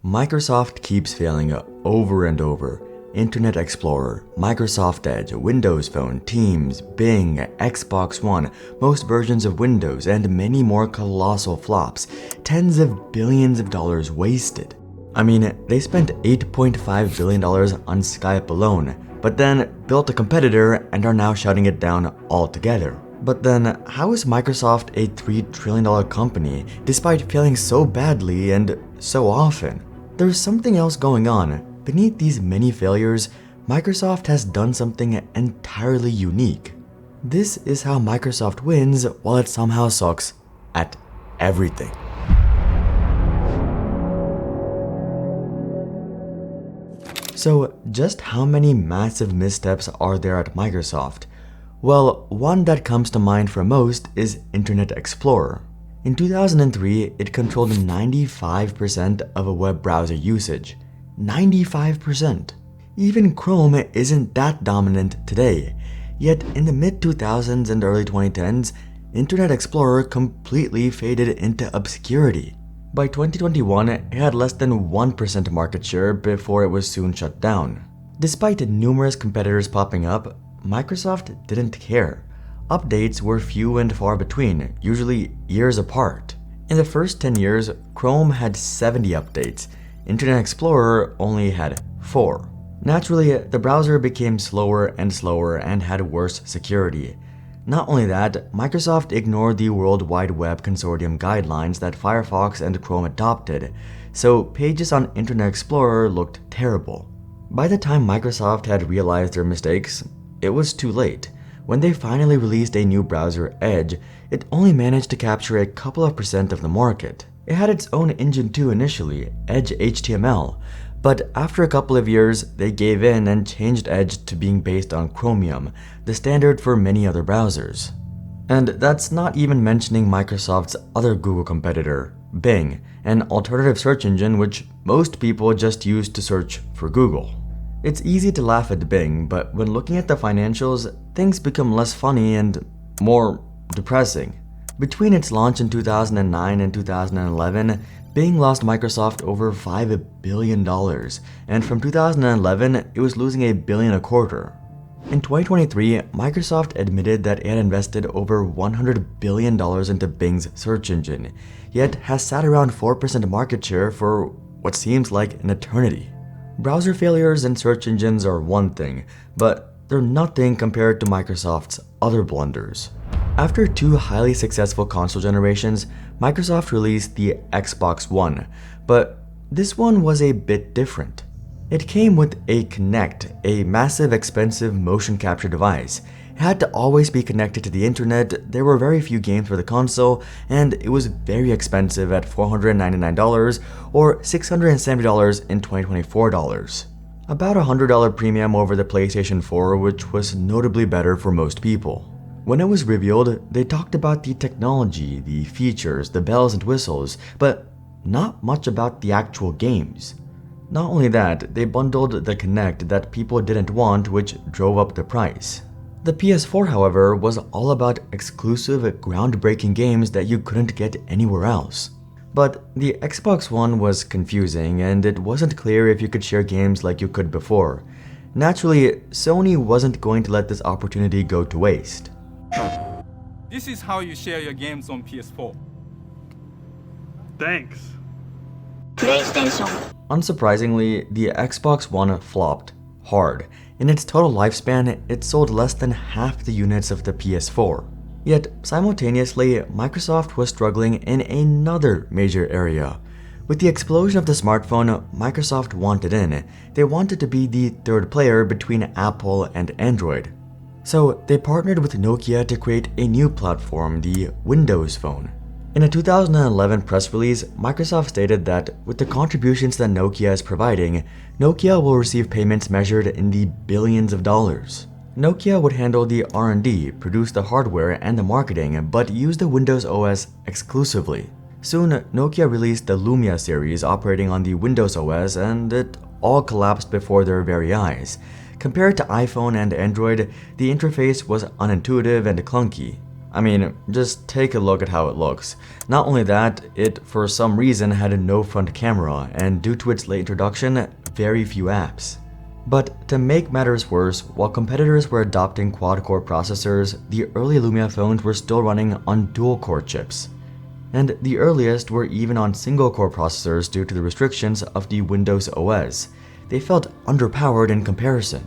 Microsoft keeps failing over and over. Internet Explorer, Microsoft Edge, Windows Phone, Teams, Bing, Xbox One, most versions of Windows, and many more colossal flops. Tens of billions of dollars wasted. I mean, they spent $8.5 billion on Skype alone, but then built a competitor and are now shutting it down altogether. But then, how is Microsoft a $3 trillion company despite failing so badly and so often? There's something else going on. Beneath these many failures, Microsoft has done something entirely unique. This is how Microsoft wins while it somehow sucks at everything. So, just how many massive missteps are there at Microsoft? Well, one that comes to mind for most is Internet Explorer. In 2003, it controlled 95% of a web browser usage. 95%. Even Chrome isn't that dominant today. Yet in the mid-2000s and early 2010s, Internet Explorer completely faded into obscurity. By 2021, it had less than 1% market share before it was soon shut down. Despite numerous competitors popping up, Microsoft didn't care. Updates were few and far between, usually years apart. In the first 10 years, Chrome had 70 updates. Internet Explorer only had 4. Naturally, the browser became slower and had worse security. Not only that, Microsoft ignored the World Wide Web Consortium guidelines that Firefox and Chrome adopted, so pages on Internet Explorer looked terrible. By the time Microsoft had realized their mistakes, it was too late. When they finally released a new browser, Edge, it only managed to capture a couple of percent of the market. It had its own engine too initially, Edge HTML, but after a couple of years, they gave in and changed Edge to being based on Chromium, the standard for many other browsers. And that's not even mentioning Microsoft's other Google competitor, Bing, an alternative search engine which most people just use to search for Google. It's easy to laugh at Bing, but when looking at the financials, things become less funny and more depressing. Between its launch in 2009 and 2011, Bing lost Microsoft over $5 billion, and from 2011, it was losing $1 billion a quarter. In 2023, Microsoft admitted that it had invested over $100 billion into Bing's search engine, yet has sat around 4% market share for what seems like an eternity. Browser failures and search engines are one thing, but they're nothing compared to Microsoft's other blunders. After 2 highly successful console generations, Microsoft released the Xbox One, but this one was a bit different. It came with a Kinect, a massive expensive motion capture device. It had to always be connected to the internet, there were very few games for the console, and it was very expensive at $499 or $670 in 2024 dollars. About a $100 premium over the PlayStation 4, which was notably better for most people. When it was revealed, they talked about the technology, the features, the bells and whistles, but not much about the actual games. Not only that, they bundled the Kinect that people didn't want, which drove up the price. The PS4, however, was all about exclusive, groundbreaking games that you couldn't get anywhere else. But the Xbox One was confusing, and it wasn't clear if you could share games like you could before. Naturally, Sony wasn't going to let this opportunity go to waste. This is how you share your games on PS4. Thanks. PlayStation. Unsurprisingly, the Xbox One flopped hard. In its total lifespan, it sold less than half the units of the PS4. Yet, simultaneously, Microsoft was struggling in another major area. With the explosion of the smartphone, Microsoft wanted in. They wanted to be the third player between Apple and Android. So, they partnered with Nokia to create a new platform, the Windows Phone. In a 2011 press release, Microsoft stated that with the contributions that Nokia is providing, Nokia will receive payments measured in the billions of dollars. Nokia would handle the R&D, produce the hardware and the marketing, but use the Windows OS exclusively. Soon, Nokia released the Lumia series operating on the Windows OS, and it all collapsed before their very eyes. Compared to iPhone and Android, the interface was unintuitive and clunky. I mean, just take a look at how it looks. Not only that, it for some reason had no front camera, and due to its late introduction, very few apps. But to make matters worse, while competitors were adopting quad-core processors, the early Lumia phones were still running on dual-core chips. And the earliest were even on single-core processors due to the restrictions of the Windows OS. They felt underpowered in comparison.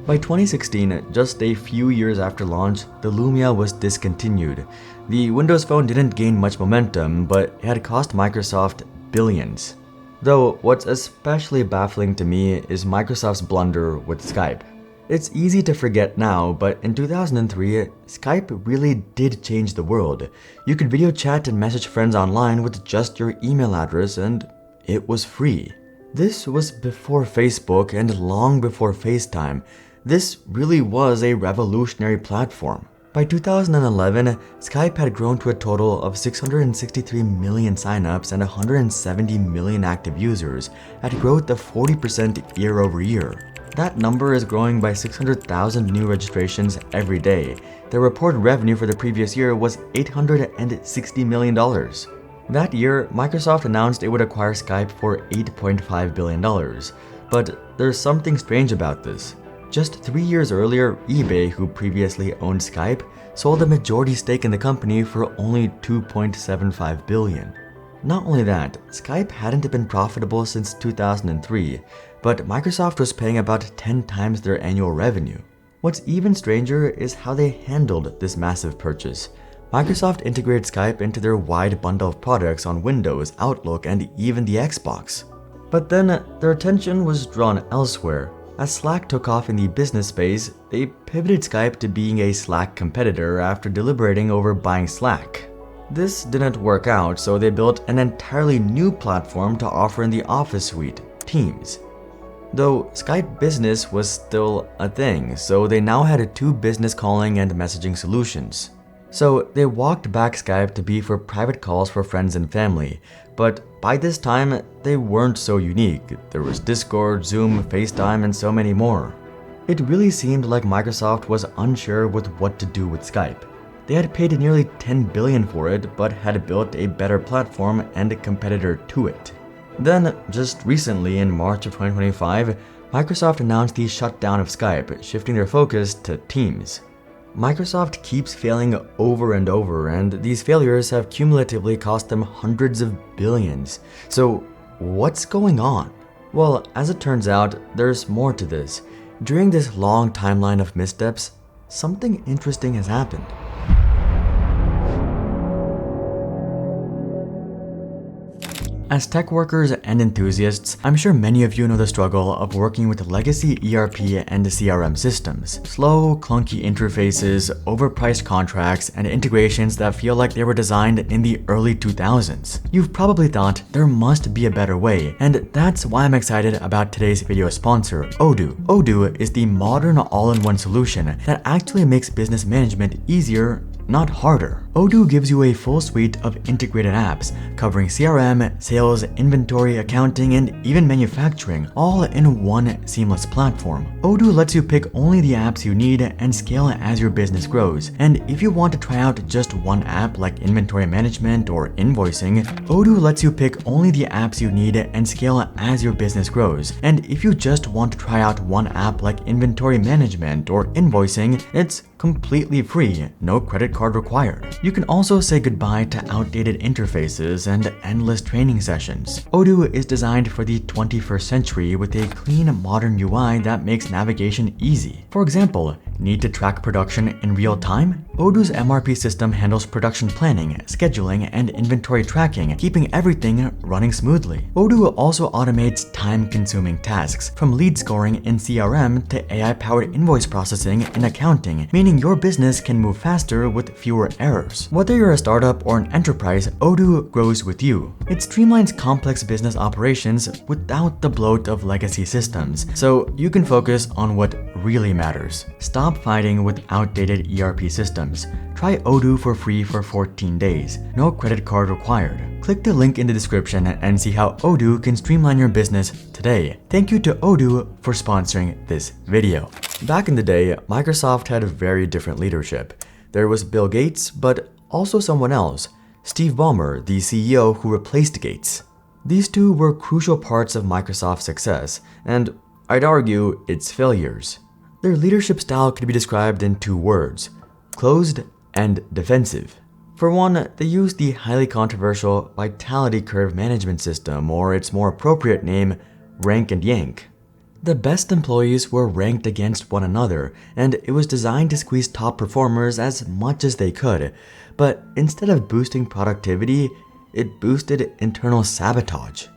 By 2016, just a few years after launch, the Lumia was discontinued. The Windows Phone didn't gain much momentum, but it had cost Microsoft billions. Though what's especially baffling to me is Microsoft's blunder with Skype. It's easy to forget now, but in 2003, Skype really did change the world. You could video chat and message friends online with just your email address, and it was free. This was before Facebook and long before FaceTime. This really was a revolutionary platform. By 2011, Skype had grown to a total of 663 million signups and 170 million active users, at growth of 40% year over year. That number is growing by 600,000 new registrations every day. The reported revenue for the previous year was $860 million. That year, Microsoft announced it would acquire Skype for $8.5 billion. But there's something strange about this. Just 3 years earlier, eBay, who previously owned Skype, sold a majority stake in the company for only $2.75 billion. Not only that, Skype hadn't been profitable since 2003, but Microsoft was paying about 10 times their annual revenue. What's even stranger is how they handled this massive purchase. Microsoft integrated Skype into their wide bundle of products on Windows, Outlook, and even the Xbox. But then their attention was drawn elsewhere. As Slack took off in the business space, they pivoted Skype to being a Slack competitor after deliberating over buying Slack. This didn't work out, so they built an entirely new platform to offer in the Office suite, Teams. Though Skype Business was still a thing, so they now had two business calling and messaging solutions. So they walked back Skype to be for private calls for friends and family, but by this time, they weren't so unique. There was Discord, Zoom, FaceTime, and so many more. It really seemed like Microsoft was unsure with what to do with Skype. They had paid nearly $10 billion for it, but had built a better platform and a competitor to it. Then, just recently in March of 2025, Microsoft announced the shutdown of Skype, shifting their focus to Teams. Microsoft keeps failing over and over, and these failures have cumulatively cost them hundreds of billions. So what's going on? Well, as it turns out, there's more to this. During this long timeline of missteps, something interesting has happened. As tech workers and enthusiasts, I'm sure many of you know the struggle of working with legacy ERP and CRM systems. Slow, clunky interfaces, overpriced contracts, and integrations that feel like they were designed in the early 2000s. You've probably thought there must be a better way, and that's why I'm excited about today's video sponsor, Odoo. Odoo is the modern all-in-one solution that actually makes business management easier, not harder. Odoo gives you a full suite of integrated apps covering CRM, sales, inventory, accounting, and even manufacturing, all in one seamless platform. Odoo lets you pick only the apps you need and scale as your business grows. And if you want to try out just one app like inventory management or invoicing, Odoo lets you pick only the apps you need and scale as your business grows. And if you just want to try out one app like inventory management or invoicing, it's completely free, no credit card required. You can also say goodbye to outdated interfaces and endless training sessions. Odoo is designed for the 21st century with a clean, modern UI that makes navigation easy. For example, need to track production in real time? Odoo's MRP system handles production planning, scheduling, and inventory tracking, keeping everything running smoothly. Odoo also automates time-consuming tasks, from lead scoring in CRM to AI-powered invoice processing in accounting, meaning your business can move faster with fewer errors. Whether you're a startup or an enterprise, Odoo grows with you. It streamlines complex business operations without the bloat of legacy systems, so you can focus on what really matters. Stop fighting with outdated ERP systems. Try Odoo for free for 14 days. No credit card required. Click the link in the description and see how Odoo can streamline your business today. Thank you to Odoo for sponsoring this video. Back in the day, Microsoft had a very different leadership. There was Bill Gates, but also someone else, Steve Ballmer, the CEO who replaced Gates. These two were crucial parts of Microsoft's success, and I'd argue its failures. Their leadership style could be described in two words: closed and defensive. For one, they used the highly controversial vitality curve management system, or its more appropriate name, rank and yank. The best employees were ranked against one another, and it was designed to squeeze top performers as much as they could. But instead of boosting productivity, it boosted internal sabotage.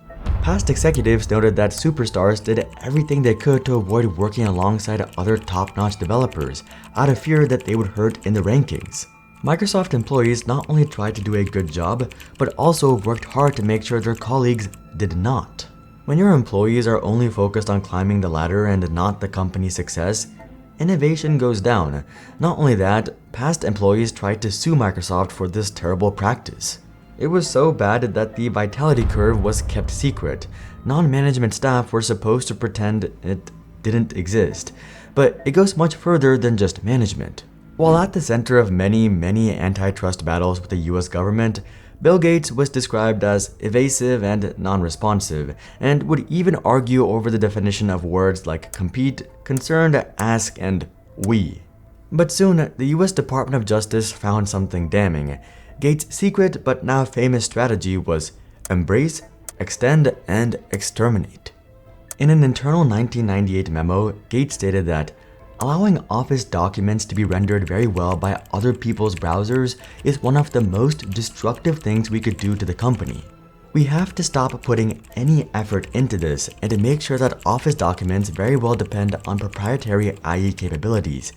Past executives noted that superstars did everything they could to avoid working alongside other top-notch developers, out of fear that they would hurt in the rankings. Microsoft employees not only tried to do a good job, but also worked hard to make sure their colleagues did not. When your employees are only focused on climbing the ladder and not the company's success, innovation goes down. Not only that, past employees tried to sue Microsoft for this terrible practice. It was so bad that the vitality curve was kept secret. Non-management staff were supposed to pretend it didn't exist. But it goes much further than just management. While at the center of many antitrust battles with the US government, Bill Gates was described as evasive and non-responsive, and would even argue over the definition of words like compete, concerned, ask, and we. But soon, the US Department of Justice found something damning. Gates' secret but now famous strategy was embrace, extend, and exterminate. In an internal 1998 memo, Gates stated that allowing Office documents to be rendered very well by other people's browsers is one of the most destructive things we could do to the company. We have to stop putting any effort into this and to make sure that Office documents very well depend on proprietary IE capabilities.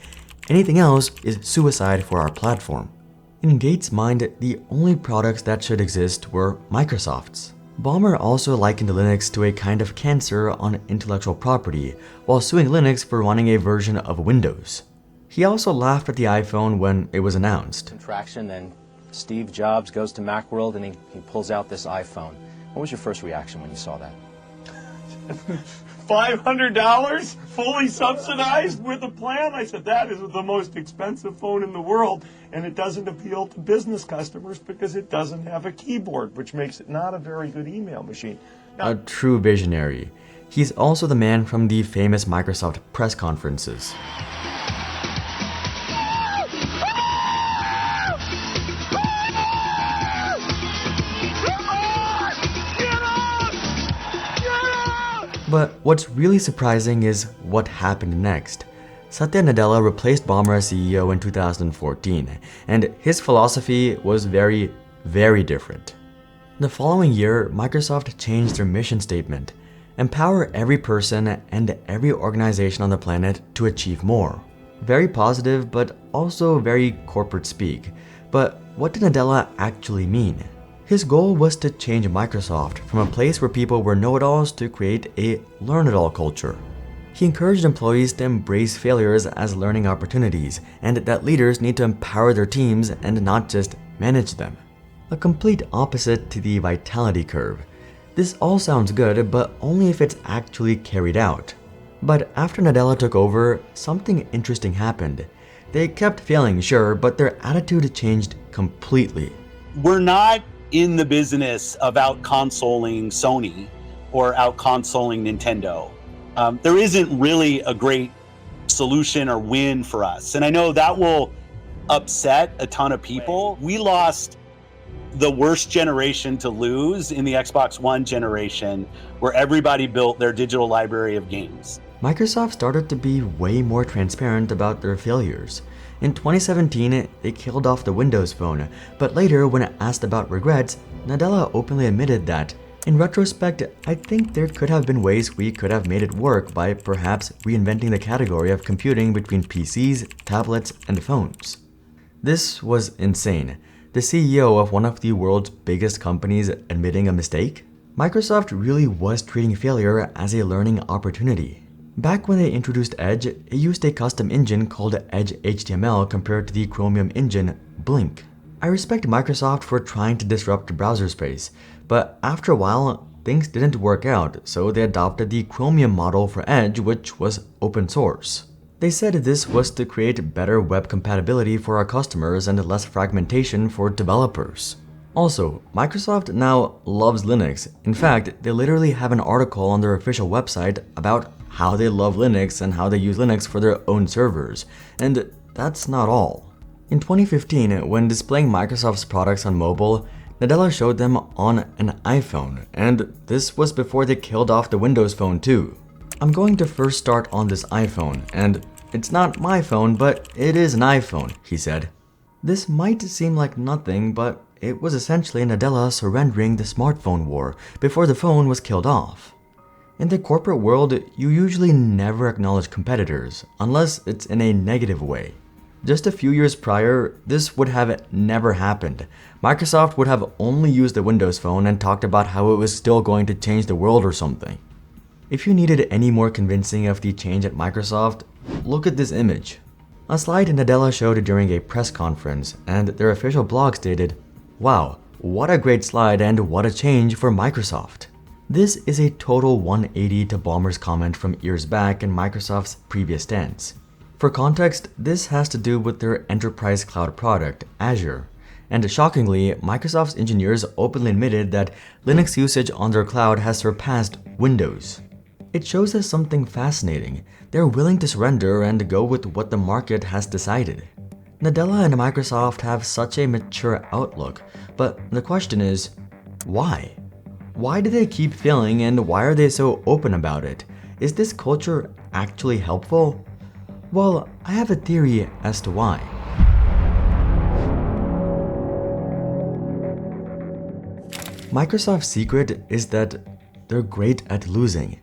Anything else is suicide for our platform. In Gates' mind, the only products that should exist were Microsoft's. Ballmer also likened Linux to a kind of cancer on intellectual property, while suing Linux for running a version of Windows. He also laughed at the iPhone when it was announced. Contraction, then Steve Jobs goes to Macworld and he pulls out this iPhone. What was your first reaction when you saw that? $500 fully subsidized with a plan? I said, that is the most expensive phone in the world, and it doesn't appeal to business customers because it doesn't have a keyboard, which makes it not a very good email machine. A true visionary. He's also the man from the famous Microsoft press conferences. But what's really surprising is what happened next. Satya Nadella replaced Ballmer as CEO in 2014, and his philosophy was very different. The following year, Microsoft changed their mission statement: empower every person and every organization on the planet to achieve more. Very positive, but also very corporate speak. But what did Nadella actually mean? His goal was to change Microsoft from a place where people were know-it-alls to create a learn-it-all culture. He encouraged employees to embrace failures as learning opportunities, and that leaders need to empower their teams and not just manage them. A complete opposite to the vitality curve. This all sounds good, but only if it's actually carried out. But after Nadella took over, something interesting happened. They kept failing, sure, but their attitude changed completely. We're not in the business of out-consoling Sony or out-consoling Nintendo. There isn't really a great solution or win for us. And I know that will upset a ton of people. We lost the worst generation to lose in the Xbox One generation, where everybody built their digital library of games. Microsoft started to be way more transparent about their failures. In 2017, they killed off the Windows Phone, but later, when asked about regrets, Nadella openly admitted that, in retrospect, I think there could have been ways we could have made it work by perhaps reinventing the category of computing between PCs, tablets, and phones. This was insane. The CEO of one of the world's biggest companies admitting a mistake? Microsoft really was treating failure as a learning opportunity. Back when they introduced Edge, it used a custom engine called Edge HTML compared to the Chromium engine, Blink. I respect Microsoft for trying to disrupt the browser space, but after a while, things didn't work out, so they adopted the Chromium model for Edge, which was open source. They said this was to create better web compatibility for our customers and less fragmentation for developers. Also, Microsoft now loves Linux. In fact, they literally have an article on their official website about how they love Linux and how they use Linux for their own servers. And that's not all. In 2015, when displaying Microsoft's products on mobile, Nadella showed them on an iPhone, and this was before they killed off the Windows Phone too. I'm going to first start on this iPhone, and it's not my phone, but it is an iPhone, he said. This might seem like nothing, but it was essentially Nadella surrendering the smartphone war before the phone was killed off. In the corporate world, you usually never acknowledge competitors, unless it's in a negative way. Just a few years prior, this would have never happened. Microsoft would have only used the Windows Phone and talked about how it was still going to change the world or something. If you needed any more convincing of the change at Microsoft, look at this image. A slide Nadella showed during a press conference, and their official blog stated, "Wow, what a great slide and what a change for Microsoft." This is a total 180 to Ballmer's comment from years back in Microsoft's previous stance. For context, this has to do with their enterprise cloud product, Azure. And shockingly, Microsoft's engineers openly admitted that Linux usage on their cloud has surpassed Windows. It shows us something fascinating. They're willing to surrender and go with what the market has decided. Nadella and Microsoft have such a mature outlook, but the question is, why? Why do they keep failing and why are they so open about it? Is this culture actually helpful? Well, I have a theory as to why. Microsoft's secret is that they're great at losing.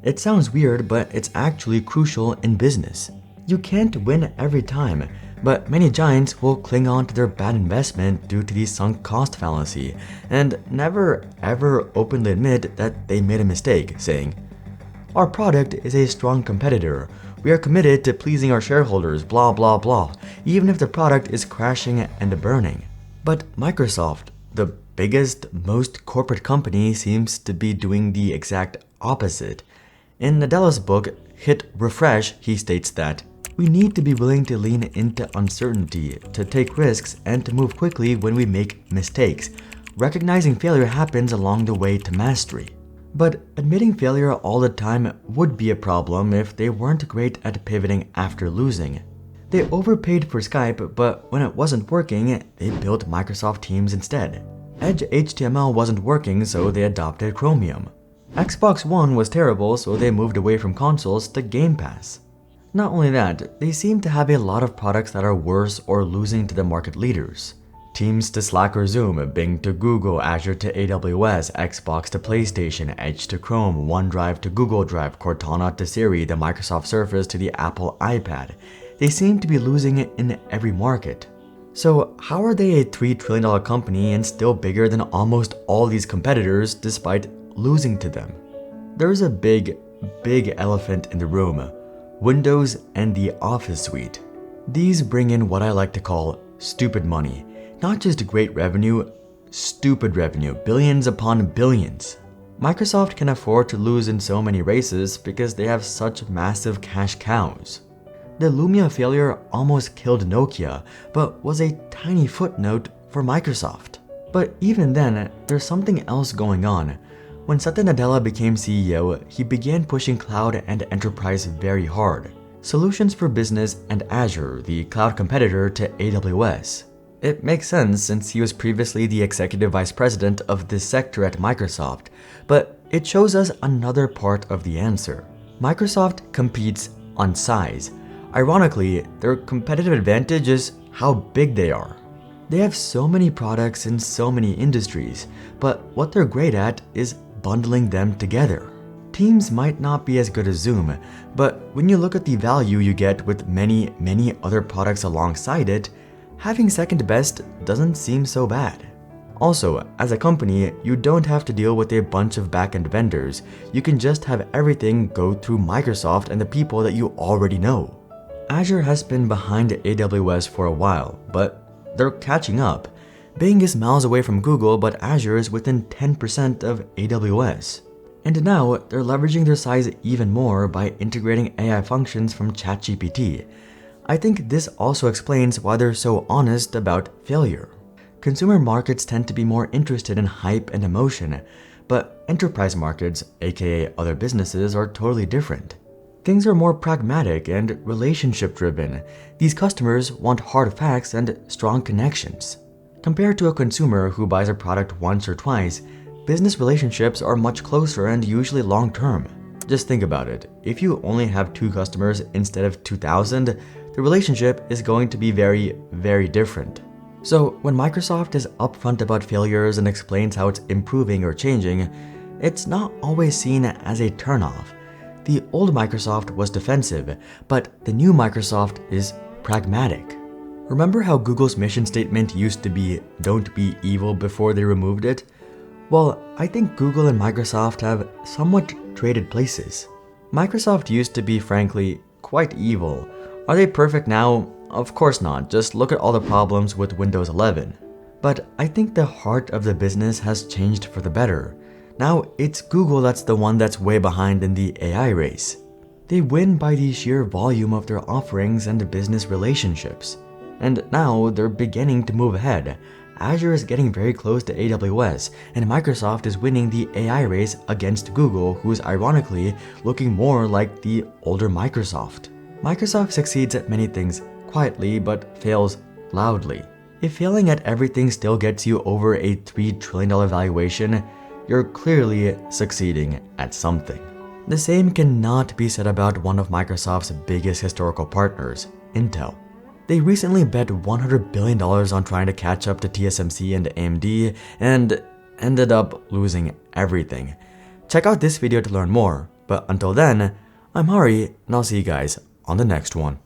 It sounds weird, but it's actually crucial in business. You can't win every time, but many giants will cling on to their bad investment due to the sunk cost fallacy and never ever openly admit that they made a mistake, saying, "Our product is a strong competitor. We are committed to pleasing our shareholders, blah blah blah, even if the product is crashing and burning." But Microsoft, the biggest, most corporate company, seems to be doing the exact opposite. In Nadella's book, Hit Refresh, he states that, "We need to be willing to lean into uncertainty, to take risks, and to move quickly when we make mistakes. Recognizing failure happens along the way to mastery." But admitting failure all the time would be a problem if they weren't great at pivoting after losing. They overpaid for Skype, but when it wasn't working, they built Microsoft Teams instead. Edge HTML wasn't working, so they adopted Chromium. Xbox One was terrible, so they moved away from consoles to Game Pass. Not only that, they seem to have a lot of products that are worse or losing to the market leaders. Teams to Slack or Zoom, Bing to Google, Azure to AWS, Xbox to PlayStation, Edge to Chrome, OneDrive to Google Drive, Cortana to Siri, the Microsoft Surface to the Apple iPad. They seem to be losing in every market. So how are they a $3 trillion company and still bigger than almost all these competitors despite losing to them? There's a big elephant in the room: Windows and the Office suite. These bring in what I like to call stupid money. Not just great revenue, stupid revenue, billions upon billions. Microsoft can afford to lose in so many races because they have such massive cash cows. The Lumia failure almost killed Nokia, but was a tiny footnote for Microsoft. But even then, there's something else going on. When Satya Nadella became CEO, he began pushing cloud and enterprise very hard. Solutions for Business and Azure, the cloud competitor to AWS. It makes sense since he was previously the executive vice president of this sector at Microsoft, but it shows us another part of the answer. Microsoft competes on size. Ironically, their competitive advantage is how big they are. They have so many products in so many industries, but what they're great at is bundling them together. Teams might not be as good as Zoom, but when you look at the value you get with many other products alongside it, having second best doesn't seem so bad. Also, as a company, you don't have to deal with a bunch of back-end vendors. You can just have everything go through Microsoft and the people that you already know. Azure has been behind AWS for a while, but they're catching up. Bing is miles away from Google, but Azure is within 10% of AWS. And now they're leveraging their size even more by integrating AI functions from ChatGPT. I think this also explains why they're so honest about failure. Consumer markets tend to be more interested in hype and emotion, but enterprise markets, aka other businesses, are totally different. Things are more pragmatic and relationship-driven. These customers want hard facts and strong connections. Compared to a consumer who buys a product once or twice, business relationships are much closer and usually long-term. Just think about it. If you only have 2 customers instead of 2,000, the relationship is going to be very, very different. So when Microsoft is upfront about failures and explains how it's improving or changing, it's not always seen as a turnoff. The old Microsoft was defensive, but the new Microsoft is pragmatic. Remember how Google's mission statement used to be, "Don't be evil," before they removed it? Well, I think Google and Microsoft have somewhat traded places. Microsoft used to be, frankly, quite evil. Are they perfect now? Of course not, just look at all the problems with Windows 11. But I think the heart of the business has changed for the better. Now it's Google that's the one that's way behind in the AI race. They win by the sheer volume of their offerings and business relationships. And now they're beginning to move ahead. Azure is getting very close to AWS, and Microsoft is winning the AI race against Google, who's ironically looking more like the older Microsoft. Microsoft succeeds at many things quietly, but fails loudly. If failing at everything still gets you over a $3 trillion valuation, you're clearly succeeding at something. The same cannot be said about one of Microsoft's biggest historical partners, Intel. They recently bet $100 billion on trying to catch up to TSMC and AMD and ended up losing everything. Check out this video to learn more, but until then, I'm Hari and I'll see you guys on the next one.